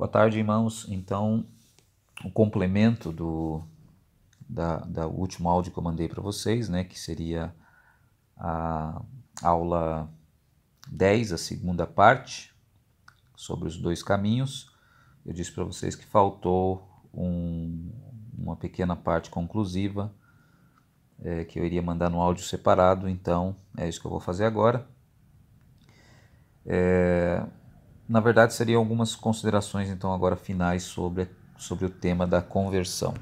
Boa tarde, irmãos. Então, o complemento da último áudio que eu mandei para vocês, né, que seria a aula 10, a segunda parte, sobre os dois caminhos. Eu disse para vocês que faltou uma pequena parte conclusiva, que eu iria mandar no áudio separado, então é isso que eu vou fazer agora. Na verdade, seriam algumas considerações, então, agora finais sobre o tema da conversão.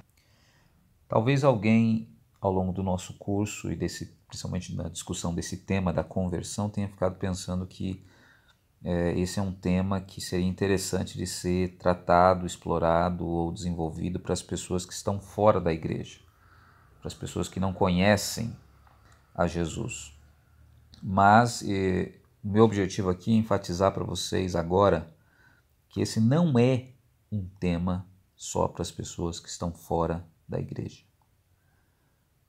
Talvez alguém, ao longo do nosso curso e principalmente na discussão desse tema da conversão, tenha ficado pensando que esse é um tema que seria interessante de ser tratado, explorado ou desenvolvido para as pessoas que estão fora da igreja, para as pessoas que não conhecem a Jesus. Mas o meu objetivo aqui é enfatizar para vocês agora que esse não é um tema só para as pessoas que estão fora da igreja.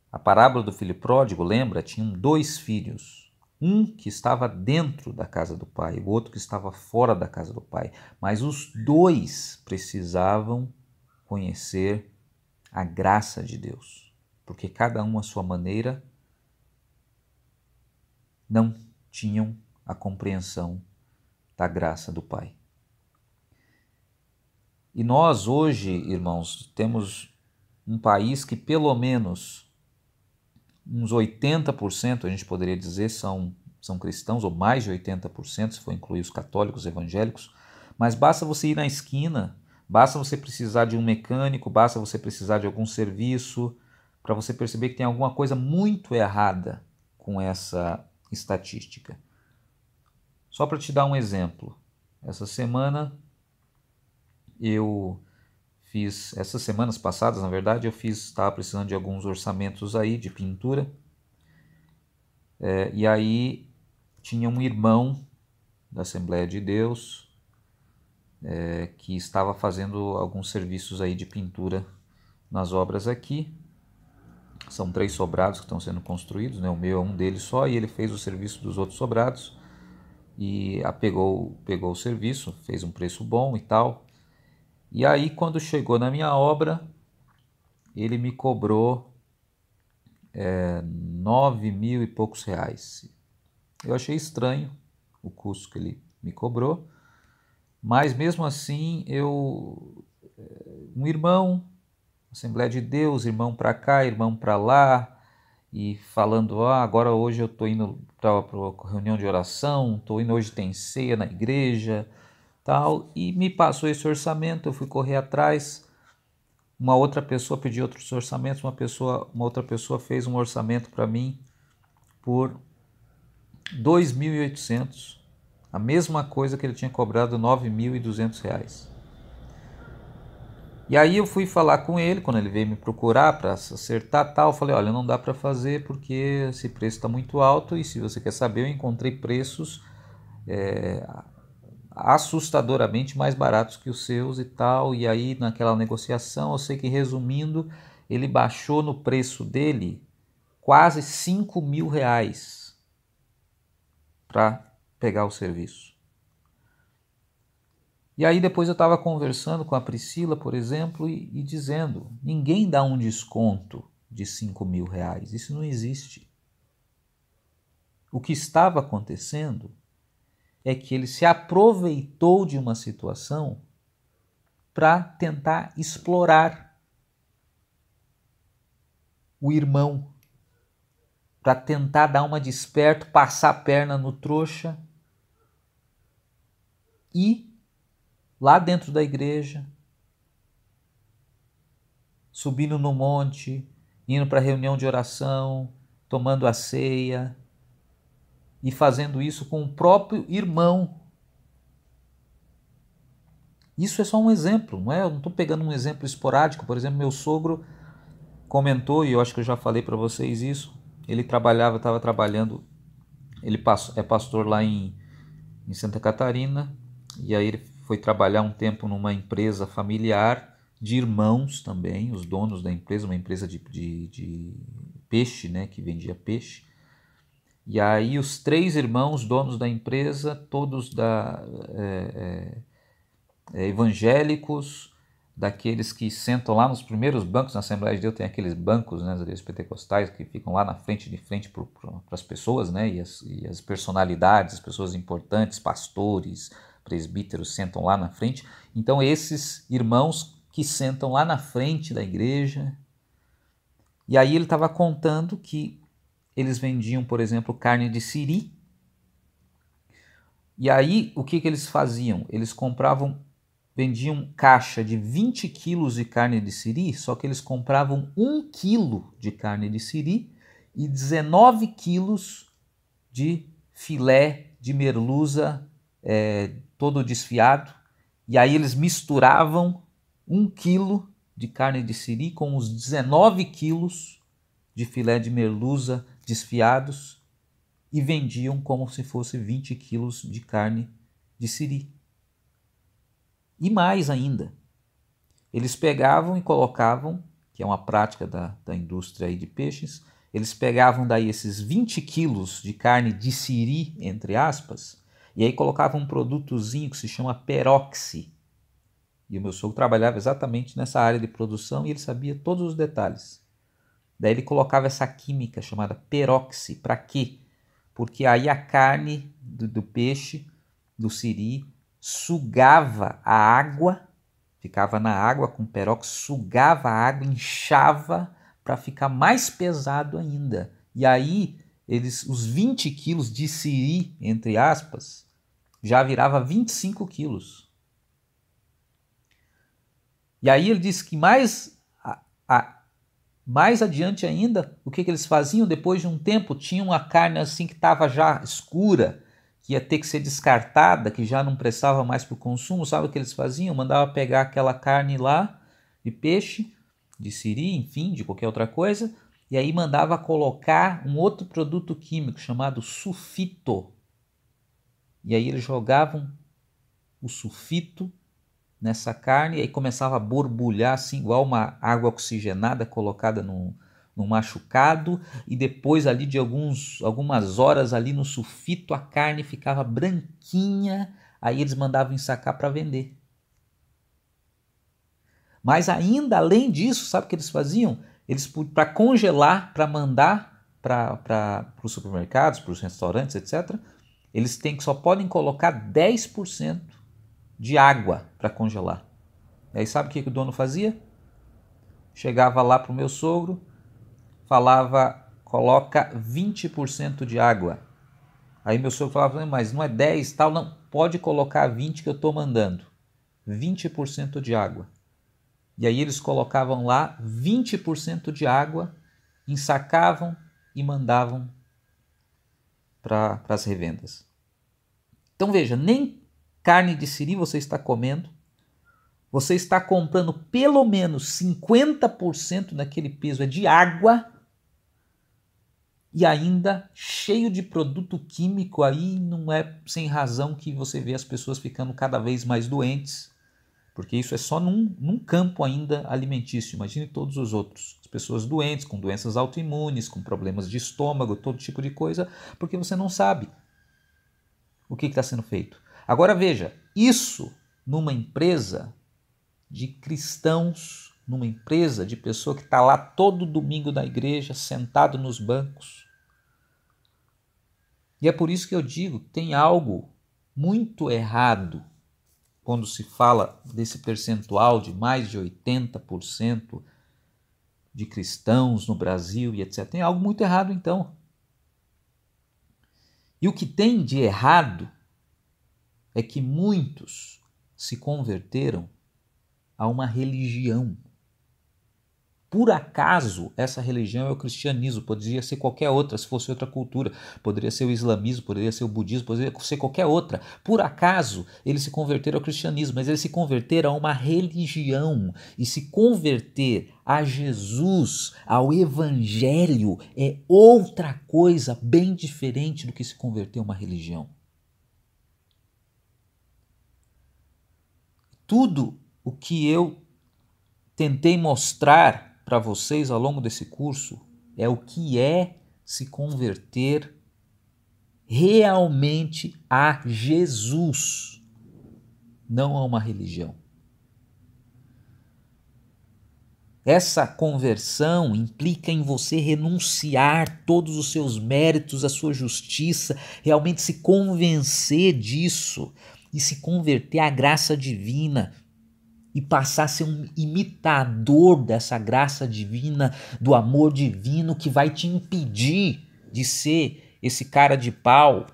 A parábola do filho pródigo, lembra? Tinham dois filhos. Um que estava dentro da casa do pai, o outro que estava fora da casa do pai. Mas os dois precisavam conhecer a graça de Deus, porque cada um à sua maneira não tinham a compreensão da graça do Pai. E nós hoje, irmãos, temos um país que pelo menos uns 80%, a gente poderia dizer, são cristãos, ou mais de 80%, se for incluir os católicos evangélicos, mas basta você ir na esquina, basta você precisar de um mecânico, basta você precisar de algum serviço, para você perceber que tem alguma coisa muito errada com essa estatística. Só para te dar um exemplo, essas semanas passadas, na verdade, estava precisando de alguns orçamentos aí de pintura, e aí tinha um irmão da Assembleia de Deus que estava fazendo alguns serviços aí de pintura nas obras aqui. São 3 sobrados que estão sendo construídos, né? O meu é um deles só, e ele fez o serviço dos outros sobrados e pegou o serviço, fez um preço bom e tal. E aí, quando chegou na minha obra, ele me cobrou 9.000 e poucos reais. Eu achei estranho o custo que ele me cobrou, mas mesmo assim, um irmão, Assembleia de Deus, irmão para cá, irmão para lá, e falando, agora hoje eu estou indo para a reunião de oração, hoje tem ceia na igreja, tal, e me passou esse orçamento, eu fui correr atrás, uma outra pessoa pediu outros orçamentos, uma outra pessoa fez um orçamento para mim por 2.800, a mesma coisa que ele tinha cobrado, 9.200 reais. E aí eu fui falar com ele, quando ele veio me procurar para acertar tal, eu falei, olha, não dá para fazer porque esse preço está muito alto e se você quer saber, eu encontrei preços assustadoramente mais baratos que os seus e tal, e aí naquela negociação, eu sei que resumindo, ele baixou no preço dele quase 5.000 reais para pegar o serviço. E aí depois eu estava conversando com a Priscila, por exemplo, e dizendo, ninguém dá um desconto de 5.000 reais, isso não existe. O que estava acontecendo é que ele se aproveitou de uma situação para tentar explorar o irmão, para tentar dar uma de esperto, passar a perna no trouxa e lá dentro da igreja, subindo no monte, indo para a reunião de oração, tomando a ceia e fazendo isso com o próprio irmão. Isso é só um exemplo, não é? Eu não estou pegando um exemplo esporádico. Por exemplo, meu sogro comentou, e eu acho que eu já falei para vocês isso, ele estava trabalhando, ele é pastor lá em Santa Catarina, e aí ele foi trabalhar um tempo numa empresa familiar de irmãos também, os donos da empresa, uma empresa de peixe, né, que vendia peixe. E aí os 3 irmãos, donos da empresa, todos evangélicos, daqueles que sentam lá nos primeiros bancos na Assembleia de Deus, tem aqueles bancos, né, das igrejas pentecostais que ficam lá na frente, de frente para as pessoas, né, e as personalidades, as pessoas importantes, pastores, presbíteros sentam lá na frente. Então esses irmãos que sentam lá na frente da igreja, e aí ele estava contando que eles vendiam, por exemplo, carne de siri, e aí o que eles faziam? Eles vendiam caixa de 20 quilos de carne de siri, só que eles compravam 1 quilo de carne de siri e 19 quilos de filé de merluza todo desfiado. E aí eles misturavam 1 quilo de carne de siri com os 19 quilos de filé de merluza desfiados e vendiam como se fosse 20 quilos de carne de siri. E mais ainda, eles pegavam e colocavam, que é uma prática da indústria aí de peixes, eles pegavam daí esses 20 quilos de carne de siri, entre aspas, e aí colocavam um produtozinho que se chama peroxi. E o meu sogro trabalhava exatamente nessa área de produção e ele sabia todos os detalhes. Daí ele colocava essa química chamada peroxi. Para quê? Porque aí a carne do peixe, do siri, sugava a água, ficava na água com perox, sugava a água, inchava para ficar mais pesado ainda. E aí os 20 quilos de siri, entre aspas, já virava 25 quilos. E aí ele disse que mais adiante ainda, o que eles faziam? Depois de um tempo, tinha uma carne assim que estava já escura, que ia ter que ser descartada, que já não prestava mais para o consumo. Sabe o que eles faziam? Mandava pegar aquela carne lá, de peixe, de siri, enfim, de qualquer outra coisa, e aí mandava colocar um outro produto químico chamado sulfito. E aí eles jogavam o sulfito nessa carne e aí começava a borbulhar assim, igual uma água oxigenada colocada num machucado, e depois ali de algumas horas ali no sulfito a carne ficava branquinha, aí eles mandavam ensacar para vender. Mas ainda além disso, sabe o que eles faziam? Eles, para congelar, para mandar para os supermercados, para os restaurantes, etc., eles só podem colocar 10% de água para congelar. E aí sabe o que o dono fazia? Chegava lá para o meu sogro, falava, coloca 20% de água. Aí meu sogro falava, mas não é 10 tal, não, pode colocar 20 que eu estou mandando. 20% de água. E aí eles colocavam lá 20% de água, ensacavam e mandavam para as revendas. Então veja, nem carne de siri você está comendo, você está comprando pelo menos 50% daquele peso é de água e ainda cheio de produto químico. Aí não é sem razão que você vê as pessoas ficando cada vez mais doentes, porque isso é só num campo ainda alimentício. Imagine todos os outros. As pessoas doentes, com doenças autoimunes, com problemas de estômago, todo tipo de coisa, porque você não sabe o que está sendo feito. Agora veja, isso numa empresa de cristãos, numa empresa de pessoa que está lá todo domingo na igreja, sentado nos bancos. E é por isso que eu digo, tem algo muito errado quando se fala desse percentual de mais de 80% de cristãos no Brasil e etc. Tem algo muito errado então. E o que tem de errado é que muitos se converteram a uma religião. Por acaso, essa religião é o cristianismo, poderia ser qualquer outra, se fosse outra cultura, poderia ser o islamismo, poderia ser o budismo, poderia ser qualquer outra. Por acaso, eles se converteram ao cristianismo, mas eles se converteram a uma religião. E se converter a Jesus, ao evangelho, é outra coisa bem diferente do que se converter a uma religião. Tudo o que eu tentei mostrar para vocês ao longo desse curso é o que é se converter realmente a Jesus. não a uma religião. Essa conversão implica em você renunciar todos os seus méritos, a sua justiça, realmente se convencer disso e se converter à graça divina e passar a ser um imitador dessa graça divina, do amor divino que vai te impedir de ser esse cara de pau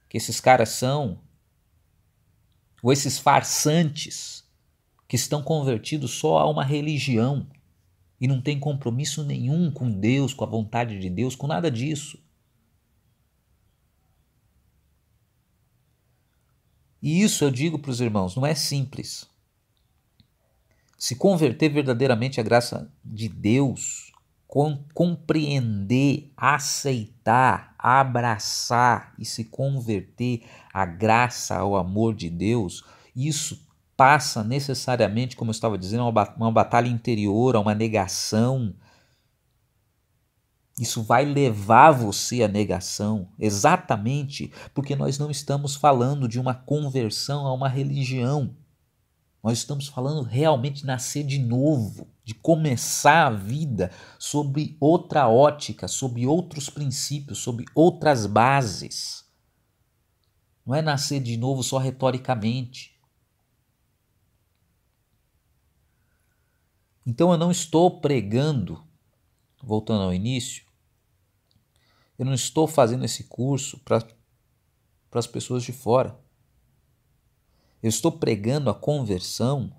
que esses caras são, ou esses farsantes que estão convertidos só a uma religião e não tem compromisso nenhum com Deus, com a vontade de Deus, com nada disso. E isso eu digo para os irmãos, não é simples. Se converter verdadeiramente à graça de Deus, compreender, aceitar, abraçar e se converter à graça, ao amor de Deus, isso passa necessariamente, como eu estava dizendo, uma batalha interior, a uma negação. Isso vai levar você à negação, exatamente porque nós não estamos falando de uma conversão a uma religião. Nós estamos falando realmente de nascer de novo, de começar a vida sob outra ótica, sob outros princípios, sob outras bases. Não é nascer de novo só retoricamente. Então eu não estou pregando, voltando ao início, eu não estou fazendo esse curso para as pessoas de fora. Eu estou pregando a conversão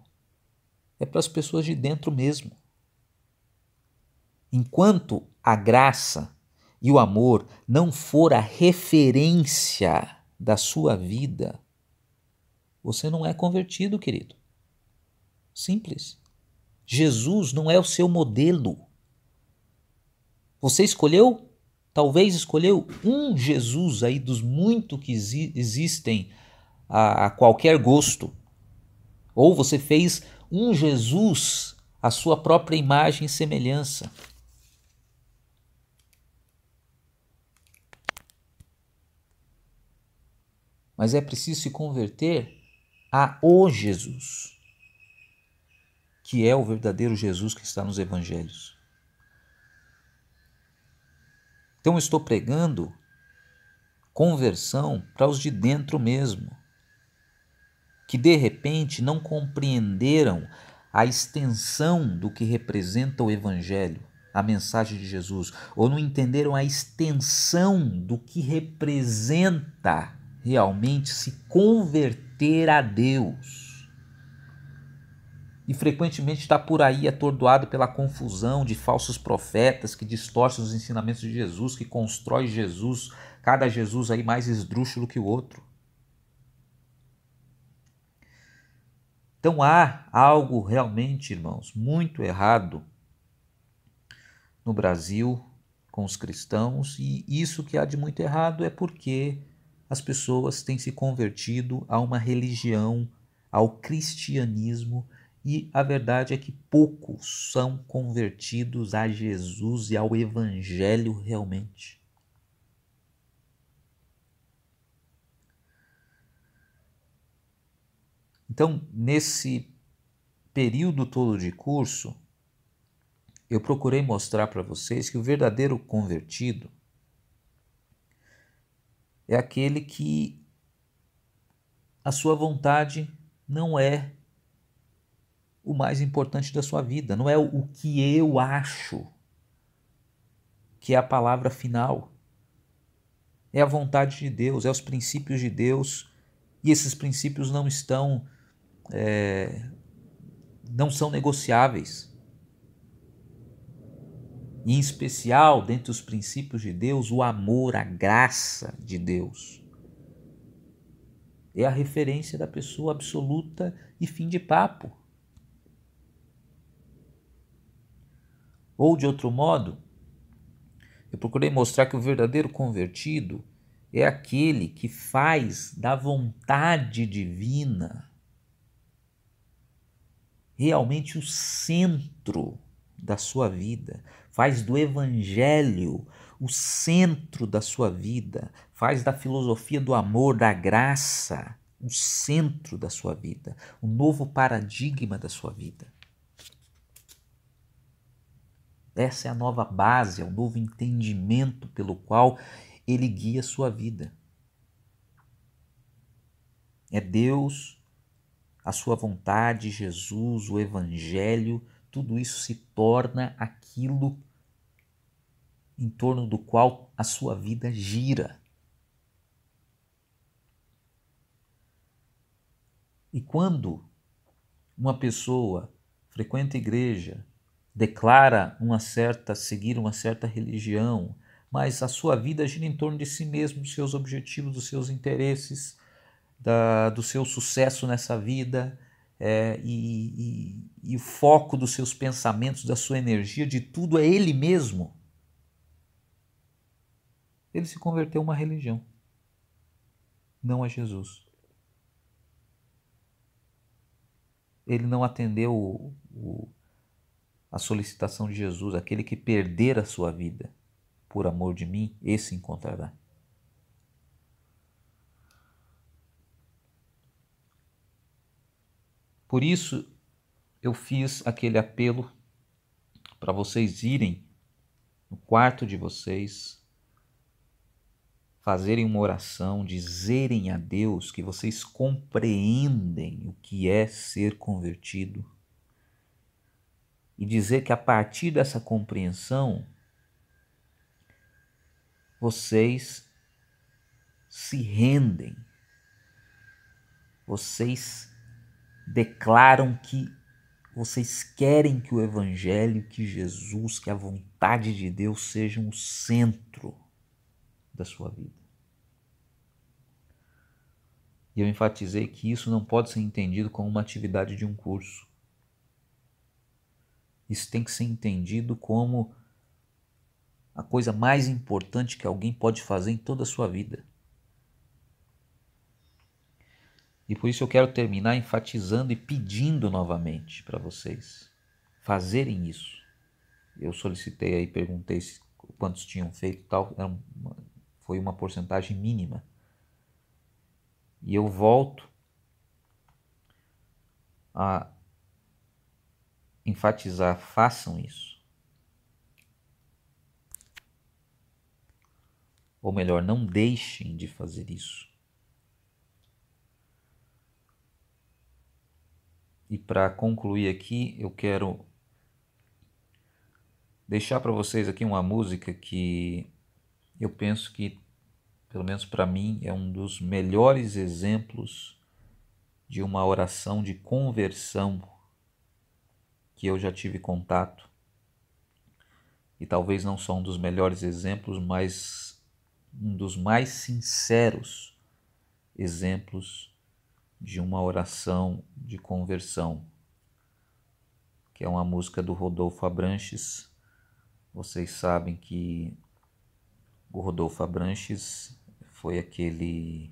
para as pessoas de dentro mesmo. Enquanto a graça e o amor não for a referência da sua vida, você não é convertido, querido. Simples. Jesus não é o seu modelo. Você escolheu, talvez escolheu um Jesus aí dos muitos que existem a qualquer gosto. Ou você fez um Jesus à sua própria imagem e semelhança. Mas é preciso se converter a o Jesus, que é o verdadeiro Jesus que está nos evangelhos. Então eu estou pregando conversão para os de dentro mesmo, que de repente não compreenderam a extensão do que representa o Evangelho, a mensagem de Jesus, ou não entenderam a extensão do que representa realmente se converter a Deus. E frequentemente está por aí atordoado pela confusão de falsos profetas que distorcem os ensinamentos de Jesus, que constrói Jesus, cada Jesus aí mais esdrúxulo que o outro. Então há algo realmente, irmãos, muito errado no Brasil com os cristãos, e isso que há de muito errado é porque as pessoas têm se convertido a uma religião, ao cristianismo, e a verdade é que poucos são convertidos a Jesus e ao Evangelho realmente. Então, nesse período todo de curso, eu procurei mostrar para vocês que o verdadeiro convertido é aquele que a sua vontade não é o mais importante da sua vida, não é o que eu acho que é a palavra final. É a vontade de Deus, é os princípios de Deus, e esses princípios não são negociáveis. E, em especial, dentre os princípios de Deus, o amor, a graça de Deus. É a referência da pessoa absoluta e fim de papo. Ou, de outro modo, eu procurei mostrar que o verdadeiro convertido é aquele que faz da vontade divina realmente o centro da sua vida, faz do Evangelho o centro da sua vida, faz da filosofia do amor, da graça, o centro da sua vida, o novo paradigma da sua vida. Essa é a nova base, é o novo entendimento pelo qual ele guia a sua vida. É Deus, a sua vontade, Jesus, o Evangelho, tudo isso se torna aquilo em torno do qual a sua vida gira. E quando uma pessoa frequenta a igreja, declara seguir uma certa religião, mas a sua vida gira em torno de si mesmo, dos seus objetivos, dos seus interesses, do seu sucesso nessa vida, e o foco dos seus pensamentos, da sua energia, de tudo é ele mesmo. Ele se converteu a uma religião, não a Jesus. Ele não atendeu a solicitação de Jesus, aquele que perder a sua vida por amor de mim, esse encontrará. Por isso eu fiz aquele apelo para vocês irem no quarto de vocês, fazerem uma oração, dizerem a Deus que vocês compreendem o que é ser convertido e dizer que a partir dessa compreensão vocês se rendem, vocês declaram que vocês querem que o Evangelho, que Jesus, que a vontade de Deus sejam o centro da sua vida. E eu enfatizei que isso não pode ser entendido como uma atividade de um curso. Isso tem que ser entendido como a coisa mais importante que alguém pode fazer em toda a sua vida. E por isso eu quero terminar enfatizando e pedindo novamente para vocês fazerem isso. Eu solicitei aí, perguntei quantos tinham feito tal, foi uma porcentagem mínima. E eu volto a enfatizar, façam isso. Ou melhor, não deixem de fazer isso. E para concluir aqui, eu quero deixar para vocês aqui uma música que eu penso que, pelo menos para mim, é um dos melhores exemplos de uma oração de conversão que eu já tive contato. E talvez não só um dos melhores exemplos, mas um dos mais sinceros exemplos de uma oração de conversão, que é uma música do Rodolfo Abranches. Vocês sabem que o Rodolfo Abranches foi aquele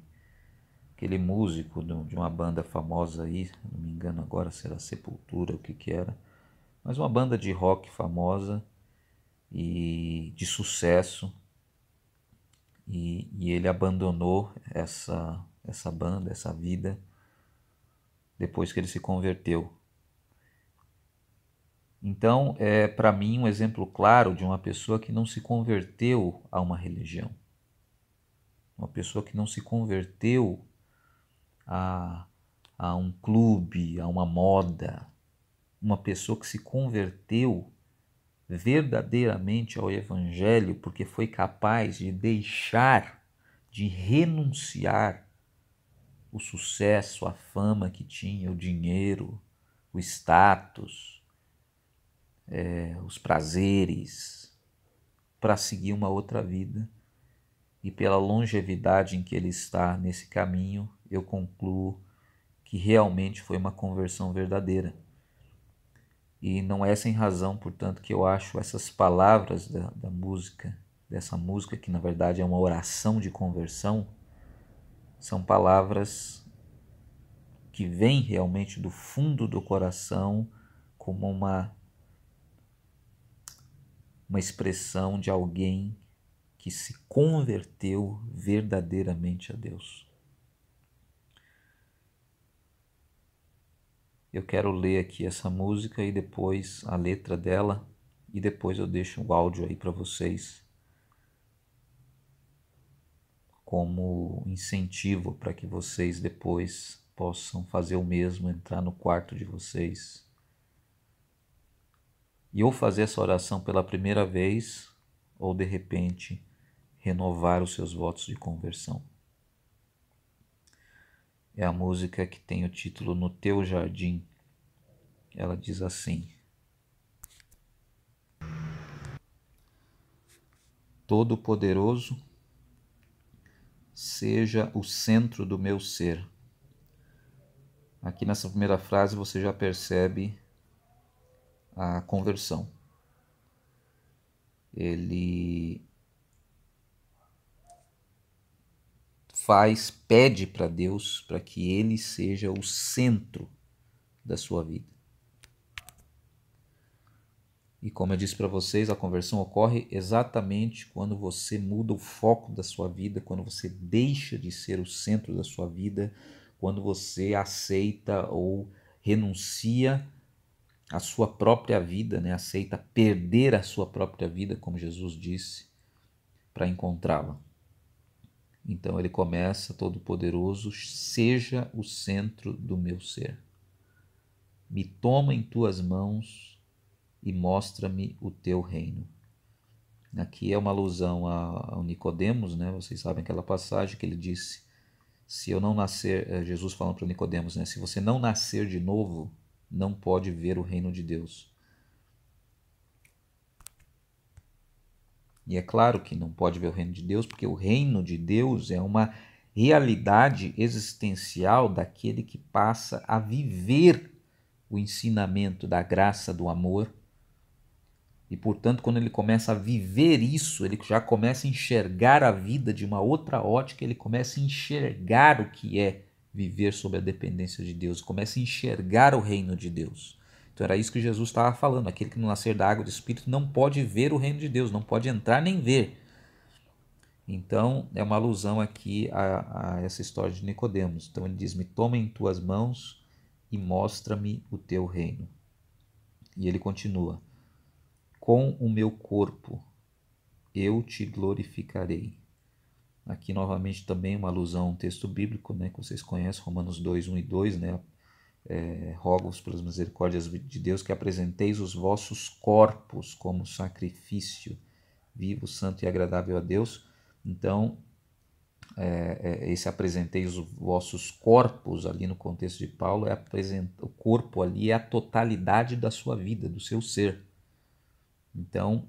músico de uma banda famosa aí, não me engano agora se era Sepultura, o que era, mas uma banda de rock famosa e de sucesso, e ele abandonou essa banda, essa vida, depois que ele se converteu. Então, é para mim um exemplo claro de uma pessoa que não se converteu a uma religião, uma pessoa que não se converteu a um clube, a uma moda, uma pessoa que se converteu verdadeiramente ao Evangelho porque foi capaz de deixar, de renunciar o sucesso, a fama que tinha, o dinheiro, o status, os prazeres, para seguir uma outra vida. E pela longevidade em que ele está nesse caminho, eu concluo que realmente foi uma conversão verdadeira. E não é sem razão, portanto, que eu acho essas palavras da música, dessa música, que na verdade é uma oração de conversão, são palavras que vêm realmente do fundo do coração como uma expressão de alguém que se converteu verdadeiramente a Deus. Eu quero ler aqui essa música e depois a letra dela, e depois eu deixo o áudio aí para vocês como incentivo para que vocês depois possam fazer o mesmo, entrar no quarto de vocês e ou fazer essa oração pela primeira vez ou de repente renovar os seus votos de conversão. É a música que tem o título No Teu Jardim. Ela diz assim: Todo-Poderoso, seja o centro do meu ser. Aqui nessa primeira frase você já percebe a conversão. Ele pede para Deus para que ele seja o centro da sua vida. E como eu disse para vocês, a conversão ocorre exatamente quando você muda o foco da sua vida, quando você deixa de ser o centro da sua vida, quando você aceita ou renuncia à sua própria vida, né? Aceita perder a sua própria vida, como Jesus disse, para encontrá-la. Então ele começa, Todo-Poderoso, seja o centro do meu ser. Me toma em tuas mãos e mostra-me o teu reino. Aqui é uma alusão ao Nicodemos, né? Vocês sabem aquela passagem que ele disse: se eu não nascer, Jesus falando para Nicodemos, né? Se você não nascer de novo, não pode ver o reino de Deus. E é claro que não pode ver o reino de Deus, porque o reino de Deus é uma realidade existencial daquele que passa a viver o ensinamento da graça, do amor. E, portanto, quando ele começa a viver isso, ele já começa a enxergar a vida de uma outra ótica, ele começa a enxergar o que é viver sob a dependência de Deus, começa a enxergar o reino de Deus. Então era isso que Jesus estava falando, aquele que não nascer da água do Espírito não pode ver o reino de Deus, não pode entrar nem ver. Então é uma alusão aqui a essa história de Nicodemos. Então ele diz: me toma em tuas mãos e mostra-me o teu reino. E ele continua: com o meu corpo eu te glorificarei. Aqui novamente também uma alusão a um texto bíblico, né, que vocês conhecem, Romanos 2, 1 e 2, né? Rogo-vos pelas misericórdias de Deus que apresenteis os vossos corpos como sacrifício vivo, santo e agradável a Deus. Então, esse apresenteis os vossos corpos ali no contexto de Paulo, o corpo ali é a totalidade da sua vida, do seu ser. Então,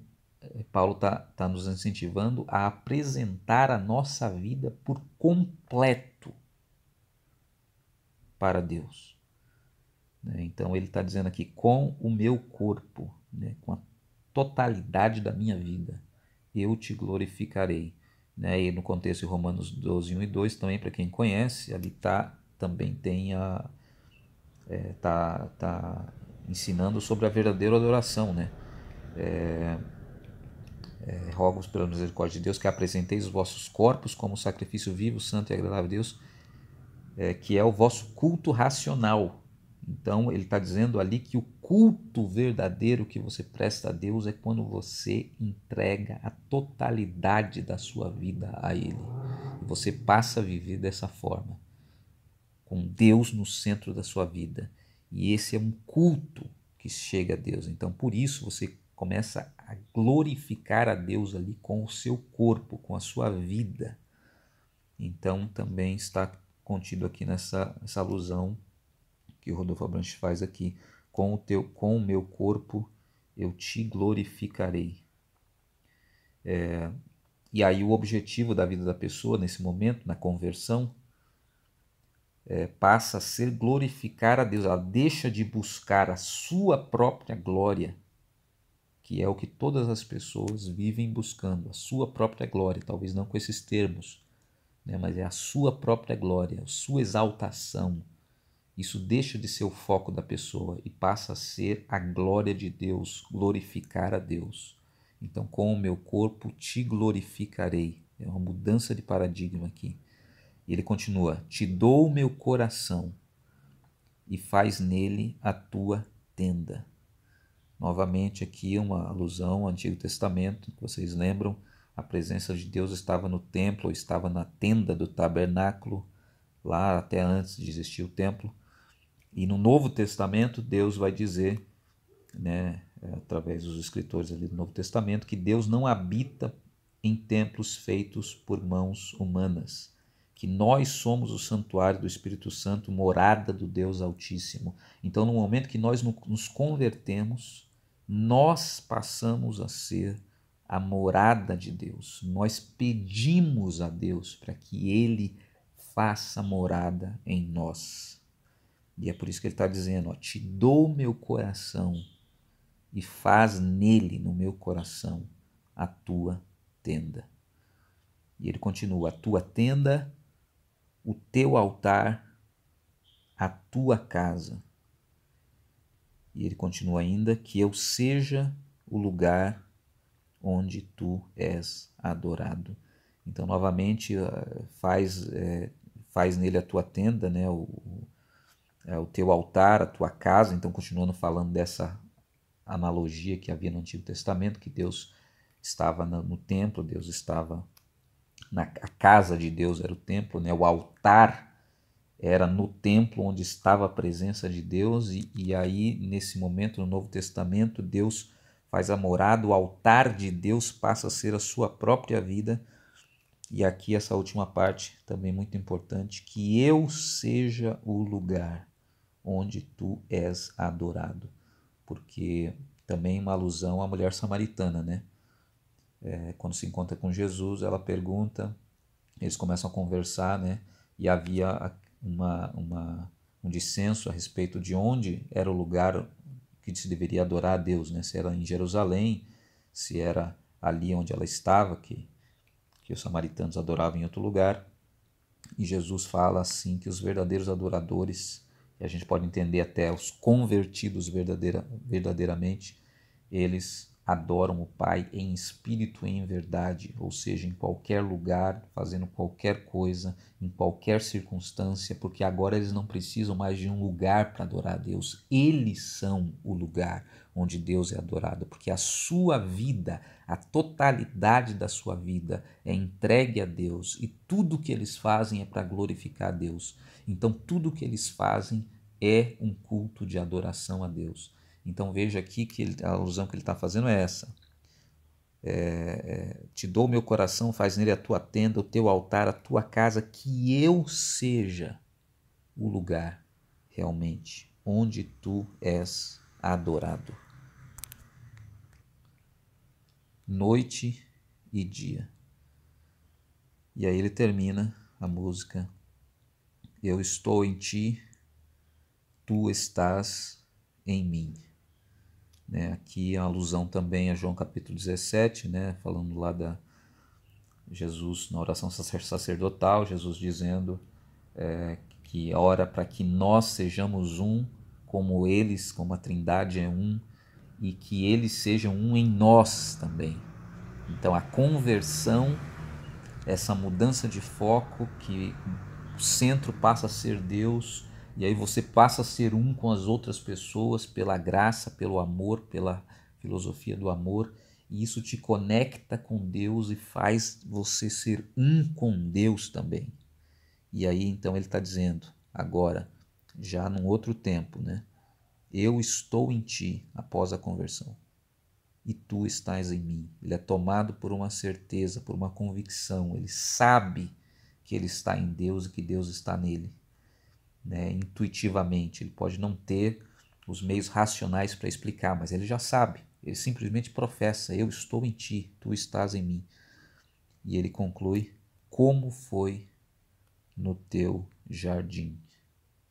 Paulo está nos incentivando a apresentar a nossa vida por completo para Deus. Então ele está dizendo aqui, com o meu corpo, né, com a totalidade da minha vida, eu te glorificarei. E no contexto de Romanos 12, 1 e 2, também para quem conhece, ali também tem tá ensinando sobre a verdadeira adoração, né? Rogo-vos pela misericórdia de Deus que apresenteis os vossos corpos como sacrifício vivo, santo e agradável a Deus, que é o vosso culto racional. Então ele está dizendo ali que o culto verdadeiro que você presta a Deus é quando você entrega a totalidade da sua vida a Ele. E você passa a viver dessa forma, com Deus no centro da sua vida. E esse é um culto que chega a Deus. Então por isso você começa a glorificar a Deus ali com o seu corpo, com a sua vida. Então também está contido aqui nessa alusão que o Rodolfo Abranches faz aqui: com o meu corpo eu te glorificarei. E aí o objetivo da vida da pessoa nesse momento, na conversão, passa a ser glorificar a Deus. Ela deixa de buscar a sua própria glória, que é o que todas as pessoas vivem buscando, a sua própria glória, talvez não com esses termos, né, mas é a sua própria glória, a sua exaltação. Isso deixa de ser o foco da pessoa e passa a ser a glória de Deus, glorificar a Deus. Então, com o meu corpo te glorificarei. É uma mudança de paradigma aqui. E ele continua: te dou o meu coração e faz nele a tua tenda. Novamente aqui uma alusão ao Antigo Testamento, que vocês lembram, a presença de Deus estava no templo, estava na tenda do tabernáculo, lá até antes de existir o templo. E no Novo Testamento Deus vai dizer, né, através dos escritores ali do Novo Testamento, que Deus não habita em templos feitos por mãos humanas, que nós somos o santuário do Espírito Santo, morada do Deus Altíssimo. Então, no momento que nós nos convertemos, nós passamos a ser a morada de Deus. Nós pedimos a Deus para que Ele faça morada em nós. E é por isso que ele está dizendo, te dou meu coração e faz nele, no meu coração, a tua tenda. E ele continua, a tua tenda, o teu altar, a tua casa. E ele continua ainda, que eu seja o lugar onde tu és adorado. Então, novamente, faz nele a tua tenda, né? O teu altar, a tua casa. Então, continuando falando dessa analogia que havia no Antigo Testamento, que Deus estava no templo, Deus estava a casa de Deus era o templo, né? O altar era no templo onde estava a presença de Deus, e aí, nesse momento, no Novo Testamento, Deus faz a morada, o altar de Deus passa a ser a sua própria vida. E aqui essa última parte também muito importante, que eu seja o lugar onde tu és adorado, porque também uma alusão à mulher samaritana, né? Quando se encontra com Jesus, ela pergunta, eles começam a conversar, né? E havia um dissenso a respeito de onde era o lugar que se deveria adorar a Deus, né? Se era em Jerusalém, se era ali onde ela estava, que os samaritanos adoravam em outro lugar. E Jesus fala assim que os verdadeiros adoradores, e a gente pode entender até os convertidos verdadeiramente, eles adoram o Pai em espírito e em verdade, ou seja, em qualquer lugar, fazendo qualquer coisa, em qualquer circunstância, porque agora eles não precisam mais de um lugar para adorar a Deus, eles são o lugar onde Deus é adorado, porque a sua vida, a totalidade da sua vida é entregue a Deus e tudo que eles fazem é para glorificar a Deus. Então tudo que eles fazem é um culto de adoração a Deus. Então veja aqui que a alusão que ele está fazendo é essa. Te dou meu coração, faz nele a tua tenda, o teu altar, a tua casa, que eu seja o lugar realmente onde tu és adorado. Noite e dia. E aí ele termina a música, eu estou em ti, tu estás em mim. Né? Aqui a alusão também a João capítulo 17, né? Falando lá da Jesus na oração sacerdotal, Jesus dizendo que ora para que nós sejamos um, como eles, como a Trindade é um, e que eles sejam um em nós também. Então a conversão, essa mudança de foco, que o centro passa a ser Deus, e aí você passa a ser um com as outras pessoas pela graça, pelo amor, pela filosofia do amor, e isso te conecta com Deus e faz você ser um com Deus também. E aí então ele está dizendo, agora, já num outro tempo, né? Eu estou em ti após a conversão e tu estás em mim. Ele é tomado por uma certeza, por uma convicção, ele sabe que ele está em Deus e que Deus está nele. Né? Intuitivamente, ele pode não ter os meios racionais para explicar, mas ele já sabe, ele simplesmente professa, eu estou em ti, tu estás em mim. E ele conclui, como foi no teu jardim,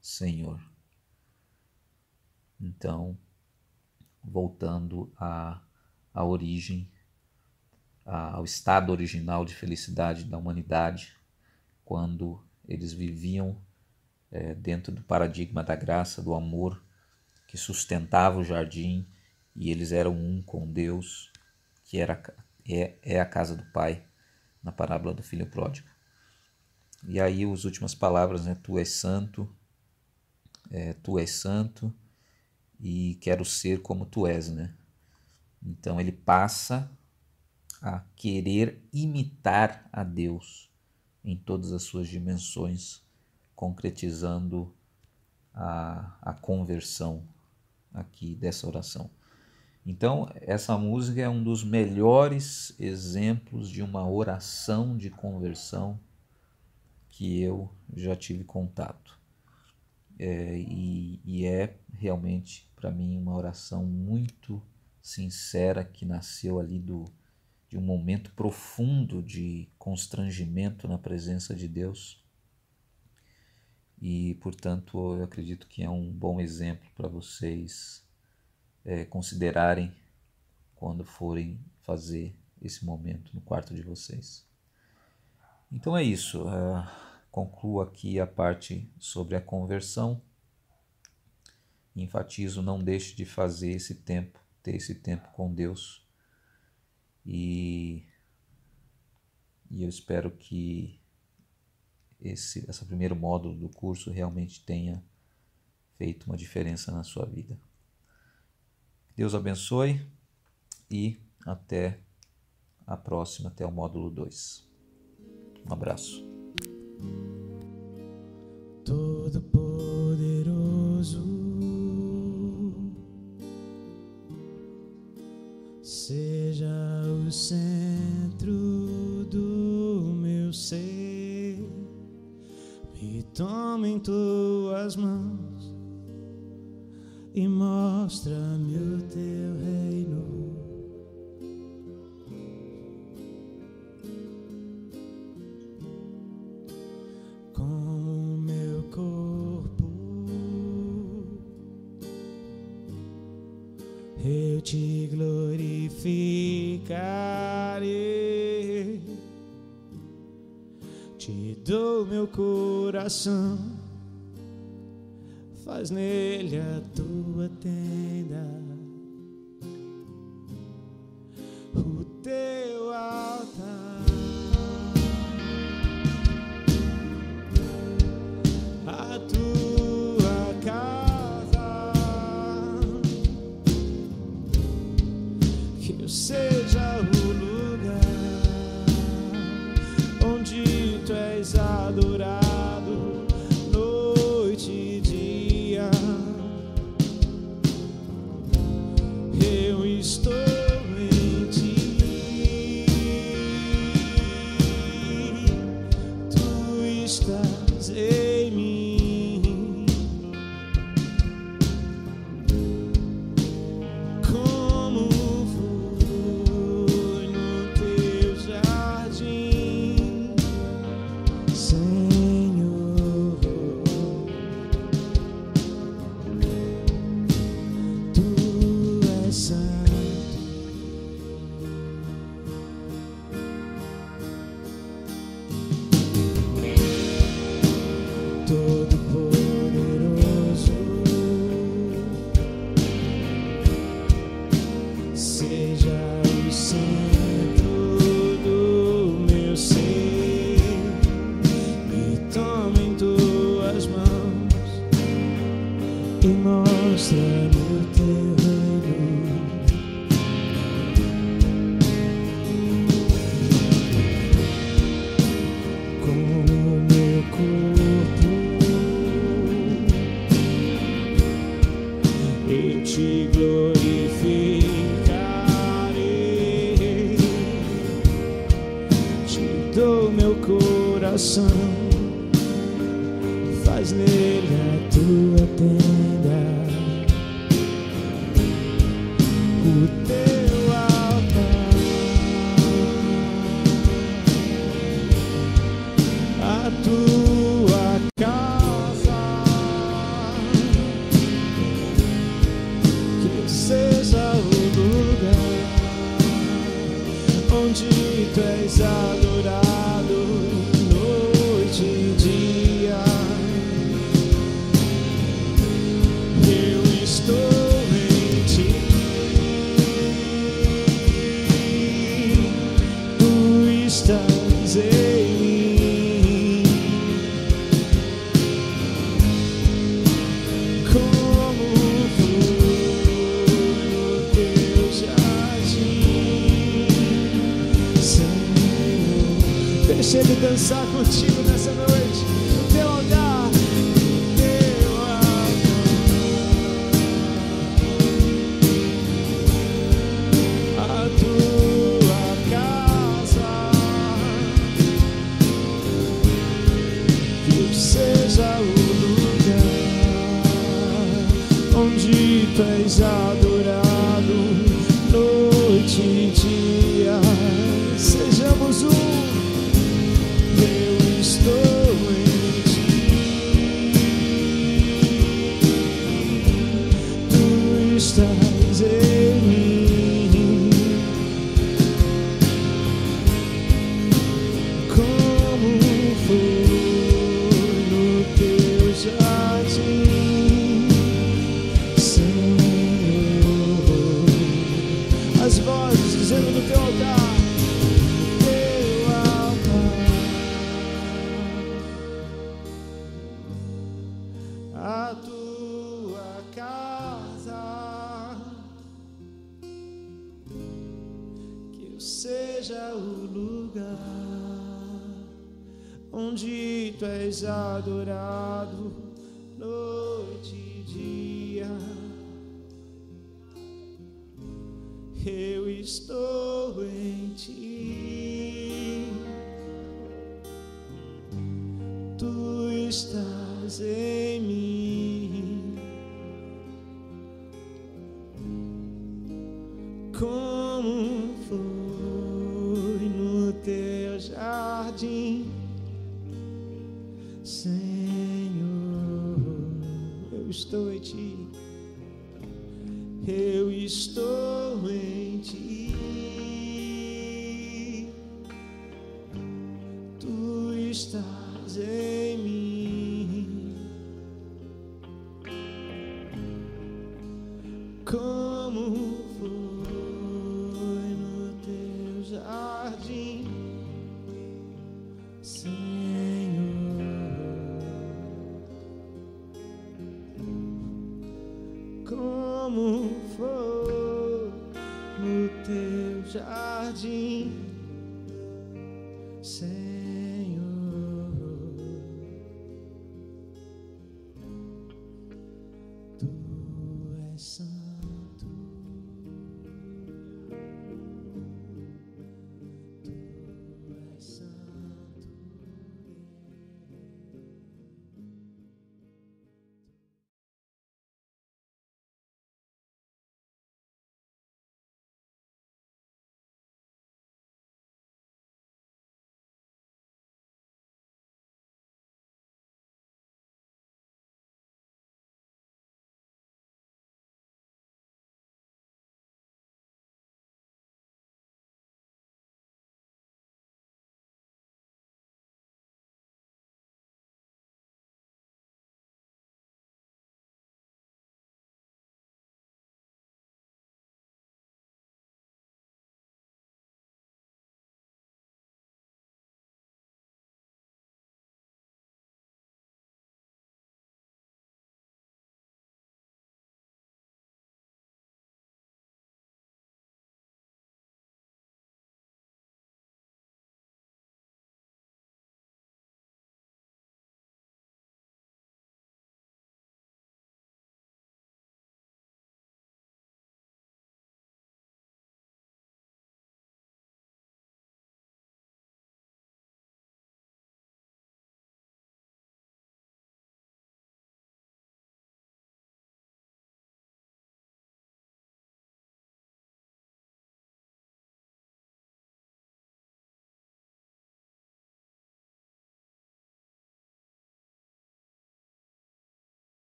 Senhor. Então, voltando à origem, ao estado original de felicidade da humanidade, quando eles viviam dentro do paradigma da graça, do amor, que sustentava o jardim, e eles eram um com Deus, que é a casa do Pai, na parábola do filho pródigo. E aí as últimas palavras, né? Tu és santo, tu és santo e quero ser como tu és, né? Então ele passa a querer imitar a Deus em todas as suas dimensões, concretizando a conversão aqui dessa oração. Então, essa música é um dos melhores exemplos de uma oração de conversão que eu já tive contato. E é realmente, para mim, uma oração muito sincera que nasceu ali de um momento profundo de constrangimento na presença de Deus. E, portanto, eu acredito que é um bom exemplo para vocês considerarem quando forem fazer esse momento no quarto de vocês. Então é isso. Concluo aqui a parte sobre a conversão. Enfatizo, não deixe de fazer esse tempo, ter esse tempo com Deus. E eu espero que esse primeiro módulo do curso realmente tenha feito uma diferença na sua vida. Deus abençoe e até a próxima, até o módulo 2. Um abraço. Todo-Poderoso, seja o centro do meu ser, me toma em tuas mãos e mostra-me o teu reino. Com o meu corpo eu te glorificarei, te dou meu coração, faz nele a tua tenda, o teu altar, a tua casa, que eu seja o lugar onde tu és adorado. Estou em ti, tu estás em mim, como foi no teu jardim, Senhor, tu és santo. Todo-Poderoso, seja o centro do meu ser, me toma em tuas mãos e mostra-me o teu reino. Com o meu corpo eu te glorificarei, te dou meu coração, faz nele a tua tenda, o teu altar, a tua casa, que seja o lugar onde tu és adorado, noite e dia. Eu estou em ti, tu estás em mim, Deixa Ele dançar contigo nessa noite. No teu altar, no teu altar, a tua casa, que seja o lugar onde tu és adorado, noite e dia. Sejamos um. Eu estou em ti, tu estás em mim, como foi no teu jardim, Senhor. As vozes dizendo no teu altar. A tua casa, que eu seja o lugar onde tu és adorado, noite e dia. Eu estou em ti, tu estás em mim, como foi no teu jardim, Senhor. Eu estou em ti, eu estou em ti, tu estás em mim, como foi no teu jardim, Senhor. Como foi no teu jardim, Senhor. Tu és santo.